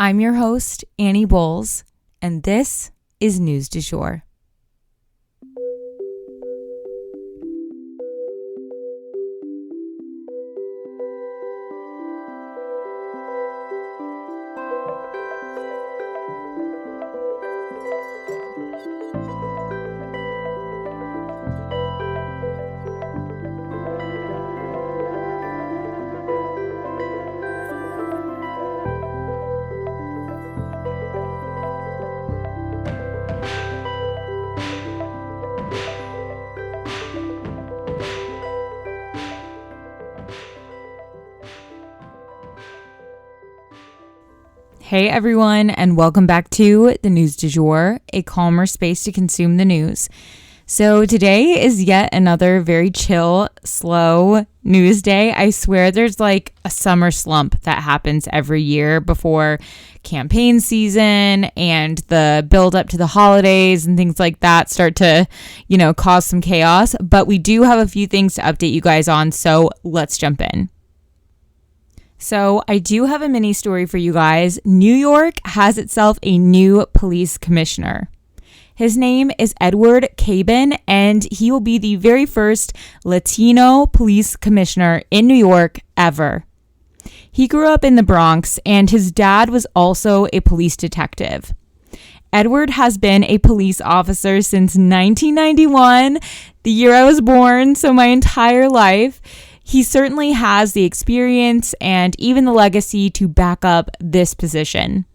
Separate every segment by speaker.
Speaker 1: I'm your host, Annie Bowles, and this is News du Jour. Hey everyone, and welcome back to the News du Jour, a calmer space to consume the news. So today is yet another very chill, slow news day. I swear there's like a summer slump that happens every year before campaign season and the build up to the holidays and things like that start to, cause some chaos. But we do have a few things to update you guys on, so let's jump in. So I do have a mini story for you guys. New York has itself a new police commissioner. His name is Edward Cabin, and he will be the very first Latino police commissioner in New York ever. He grew up in the Bronx, and his dad was also a police detective. Edward has been a police officer since 1991, the year I was born, so my entire life. He certainly has the experience and even the legacy to back up this position.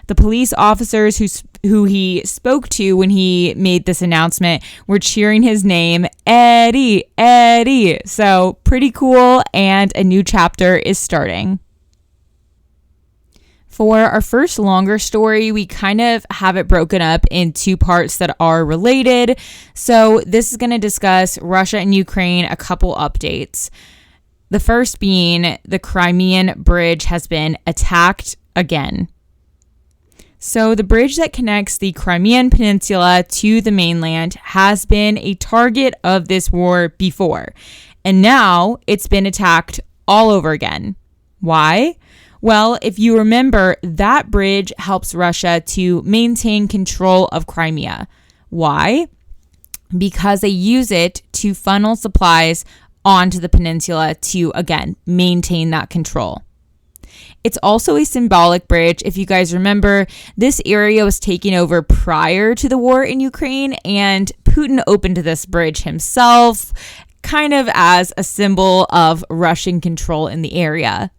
Speaker 1: The police officers who he spoke to when he made this announcement were cheering his name, Eddie, Eddie. So pretty cool, and a new chapter is starting. For our first longer story, we kind of have it broken up in two parts that are related. So this is going to discuss Russia and Ukraine, a couple updates. The first being the Crimean bridge has been attacked again. So the bridge that connects the Crimean Peninsula to the mainland has been a target of this war before, and now it's been attacked all over again. Why? Well, if you remember, that bridge helps Russia to maintain control of Crimea. Why? Because they use it to funnel supplies onto the peninsula to, again, maintain that control. It's also a symbolic bridge. If you guys remember, this area was taken over prior to the war in Ukraine, and Putin opened this bridge himself, kind of as a symbol of Russian control in the area.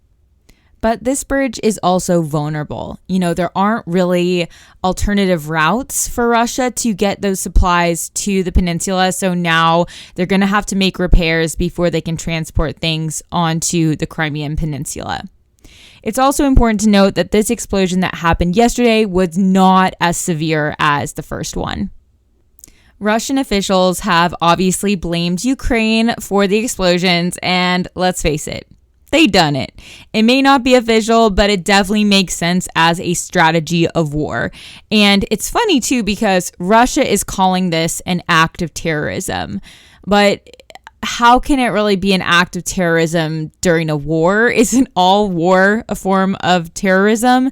Speaker 1: But this bridge is also vulnerable. There aren't really alternative routes for Russia to get those supplies to the peninsula. So now they're going to have to make repairs before they can transport things onto the Crimean Peninsula. It's also important to note that this explosion that happened yesterday was not as severe as the first one. Russian officials have obviously blamed Ukraine for the explosions, and let's face it, they done it. It may not be official, but it definitely makes sense as a strategy of war. And it's funny too, because Russia is calling this an act of terrorism. But how can it really be an act of terrorism during a war? Isn't all war a form of terrorism?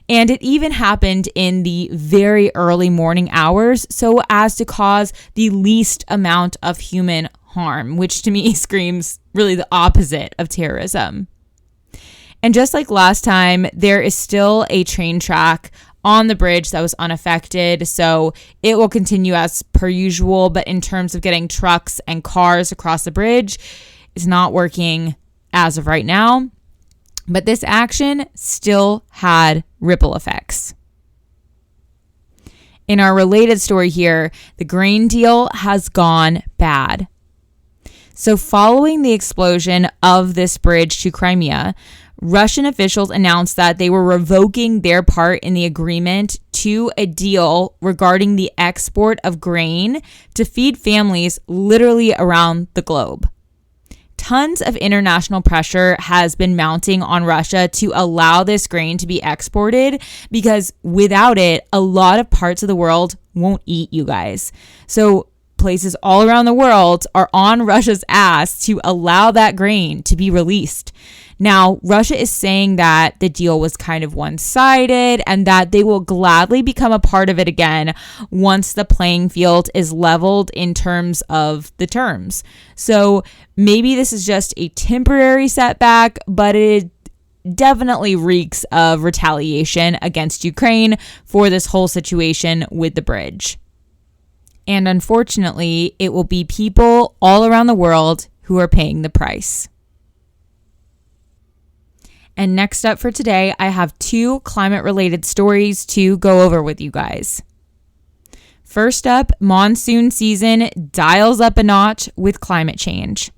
Speaker 1: And it even happened in the very early morning hours, so as to cause the least amount of human harm, which to me screams really the opposite of terrorism. And just like last time, there is still a train track on the bridge that was unaffected, so it will continue as per usual, but in terms of getting trucks and cars across the bridge, it's not working as of right now. But this action still had ripple effects. In our related story here, the grain deal has gone bad. So following the explosion of this bridge to Crimea, Russian officials announced that they were revoking their part in the agreement to a deal regarding the export of grain to feed families literally around the globe. Tons of international pressure has been mounting on Russia to allow this grain to be exported, because without it, a lot of parts of the world won't eat, you guys. So places all around the world are on Russia's ass to allow that grain to be released. Now, Russia is saying that the deal was kind of one-sided and that they will gladly become a part of it again once the playing field is leveled in terms of the terms. So maybe this is just a temporary setback, but it definitely reeks of retaliation against Ukraine for this whole situation with the bridge. And unfortunately, it will be people all around the world who are paying the price. And next up for today, I have 2 climate-related stories to go over with you guys. First up, monsoon season dials up a notch with climate change.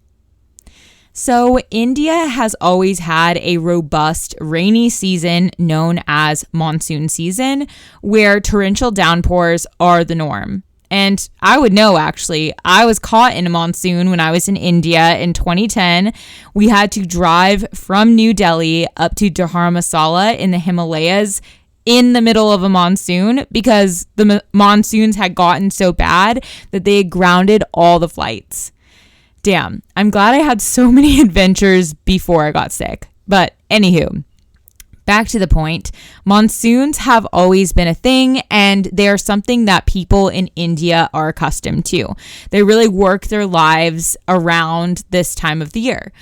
Speaker 1: So India has always had a robust rainy season known as monsoon season, where torrential downpours are the norm. And I would know, actually. I was caught in a monsoon when I was in India in 2010. We had to drive from New Delhi up to Dharamsala in the Himalayas in the middle of a monsoon because the monsoons had gotten so bad that they had grounded all the flights. Damn, I'm glad I had so many adventures before I got sick. But anywho, back to the point, monsoons have always been a thing, and they are something that people in India are accustomed to. They really work their lives around this time of the year.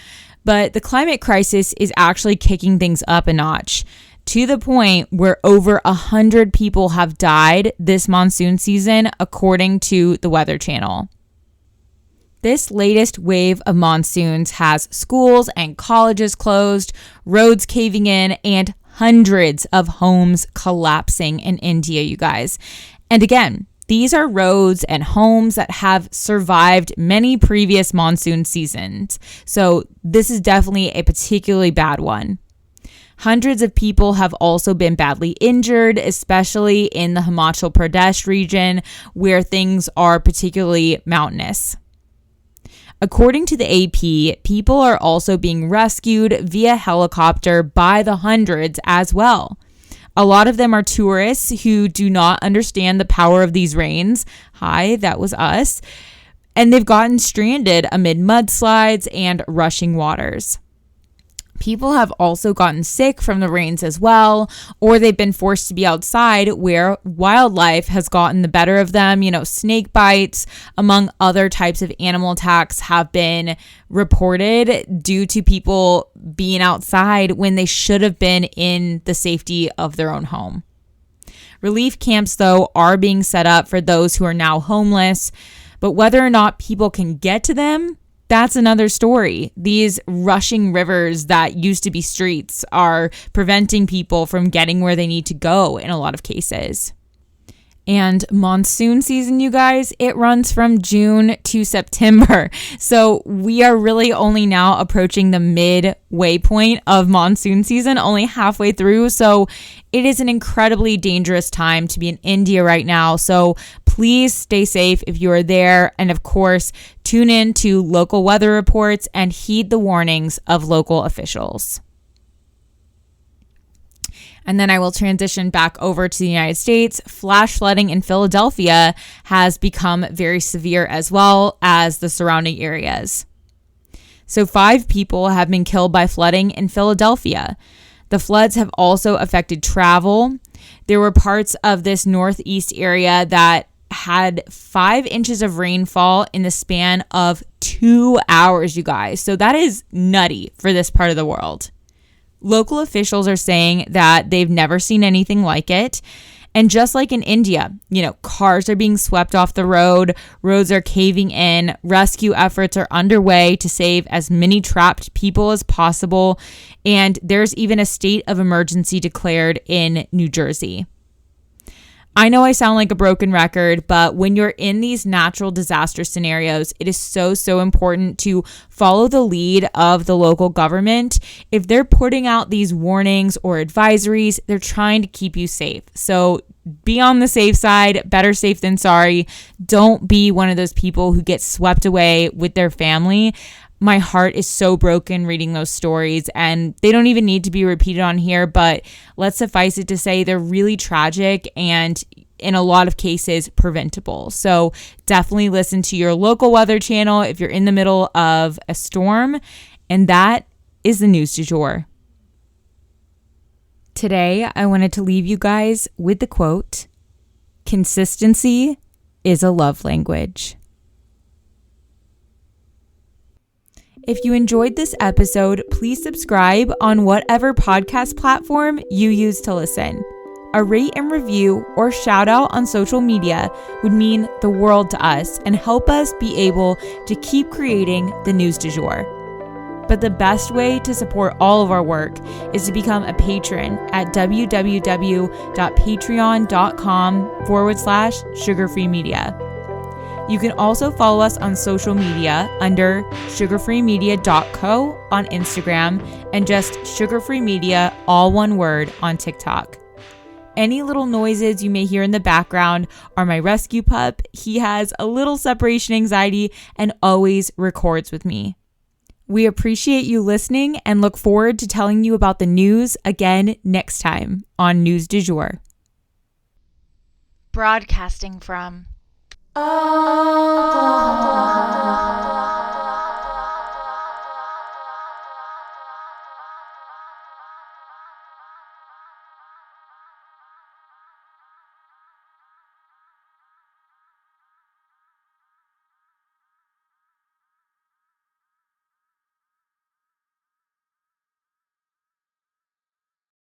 Speaker 1: But the climate crisis is actually kicking things up a notch to the point where over 100 people have died this monsoon season, according to the Weather Channel. This latest wave of monsoons has schools and colleges closed, roads caving in, and hundreds of homes collapsing in India, you guys. And again, these are roads and homes that have survived many previous monsoon seasons. So this is definitely a particularly bad one. Hundreds of people have also been badly injured, especially in the Himachal Pradesh region, where things are particularly mountainous. According to the AP, people are also being rescued via helicopter by the hundreds as well. A lot of them are tourists who do not understand the power of these rains. Hi, that was us. And they've gotten stranded amid mudslides and rushing waters. People have also gotten sick from the rains as well, or they've been forced to be outside where wildlife has gotten the better of them. Snake bites, among other types of animal attacks, have been reported due to people being outside when they should have been in the safety of their own home. Relief camps, though, are being set up for those who are now homeless, but whether or not people can get to them, that's another story. These rushing rivers that used to be streets are preventing people from getting where they need to go in a lot of cases. And monsoon season, you guys, it runs from June to September. So we are really only now approaching the midway point of monsoon season, only halfway through. So it is an incredibly dangerous time to be in India right now. So please stay safe if you are there. And of course, tune in to local weather reports and heed the warnings of local officials. And then I will transition back over to the United States. Flash flooding in Philadelphia has become very severe as well as the surrounding areas. So 5 people have been killed by flooding in Philadelphia. The floods have also affected travel. There were parts of this northeast area that had 5 inches of rainfall in the span of 2 hours, you guys. So that is nutty for this part of the world. Local officials are saying that they've never seen anything like it. And just like in India, cars are being swept off the road, roads are caving in, rescue efforts are underway to save as many trapped people as possible. And there's even a state of emergency declared in New Jersey. I know I sound like a broken record, but when you're in these natural disaster scenarios, it is so important to follow the lead of the local government. If they're putting out these warnings or advisories, they're trying to keep you safe. So be on the safe side, better safe than sorry. Don't be one of those people who get swept away with their family. My heart is so broken reading those stories, and they don't even need to be repeated on here, but let's suffice it to say they're really tragic and in a lot of cases preventable. So definitely listen to your local weather channel if you're in the middle of a storm. And that is the news du jour. Today, I wanted to leave you guys with the quote, "Consistency is a love language." If you enjoyed this episode, please subscribe on whatever podcast platform you use to listen. A rate and review or shout out on social media would mean the world to us and help us be able to keep creating the news du jour. But the best way to support all of our work is to become a patron at www.patreon.com/sugarfreemedia. You can also follow us on social media under sugarfreemedia.co on Instagram and just sugarfreemedia, all one word, on TikTok. Any little noises you may hear in the background are my rescue pup. He has a little separation anxiety and always records with me. We appreciate you listening and look forward to telling you about the news again next time on News du Jour.
Speaker 2: Broadcasting from Oklahoma.